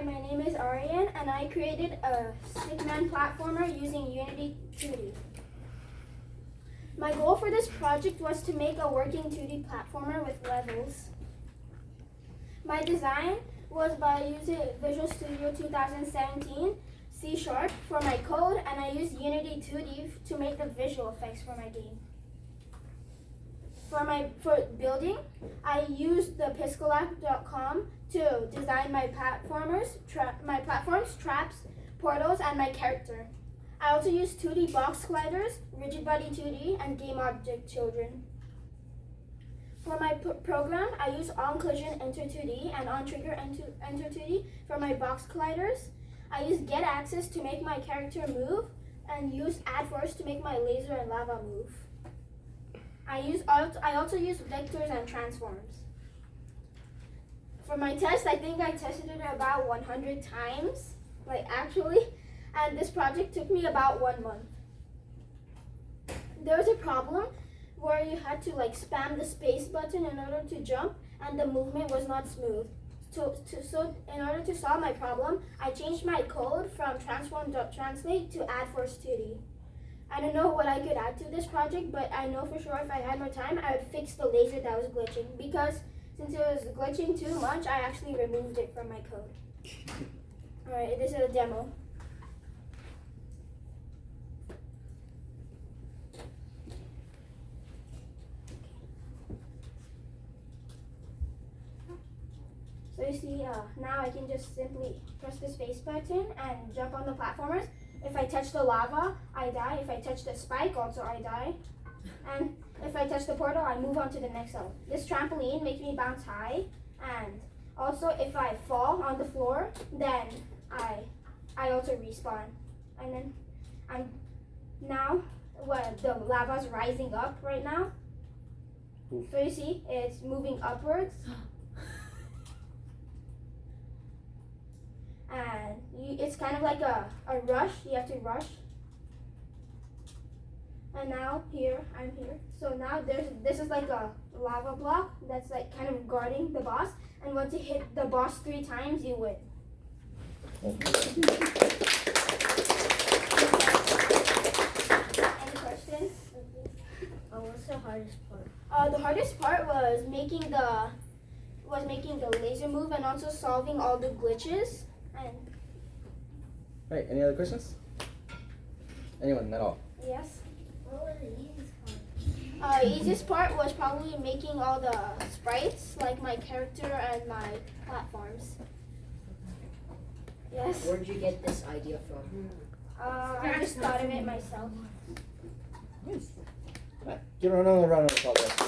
my name is Aaryan, and I created a stickman platformer using Unity 2D. My goal for this project was to make a working 2D platformer with levels. My design was by using Visual Studio 2017 C# for my code, and I used Unity 2D to make the visual effects for my game. For building, I used the piscolab.com to design my platforms, traps, portals, and my character. I also used 2D box sliders, rigid body 2D, and game object children. For my program, I used on-collision enter 2D and on-trigger enter 2D for my box colliders. I used get access to make my character move, and used add force to make my laser and lava move. I also used vectors and transforms. For my test, I think I tested it about 100 times, and this project took me about 1 month. There was a problem where you had to spam the space button in order to jump, and the movement was not smooth. So in order to solve my problem, I changed my code from transform.translate to add force 2D. I don't know what I could add to this project, but I know for sure if I had more time, I would fix the laser that was glitching, because since it was glitching too much, I actually removed it from my code. Alright, this is a demo. So you see, now I can just simply press the space button and jump on the platformers. If I touch the lava, I die. If I touch the spike, also I die. And if I touch the portal, I move on to the next level. This trampoline makes me bounce high. And also, if I fall on the floor, then I also respawn. And then the lava's rising up right now. Oof. So you see, it's moving upwards. And it's kind of like a rush. You have to rush. And now I'm here. So now this is like a lava block that's kind of guarding the boss. And once you hit the boss 3 times, you win. Any questions? What's the hardest part? The hardest part was making the laser move and also solving all the glitches. Right, any other questions? Anyone at all? Yes. What was the easiest part? Easiest part was probably making all the sprites, like my character and my platforms. Yes. Where'd you get this idea from? I just thought of it myself. Nice. Right. Give her another round of applause.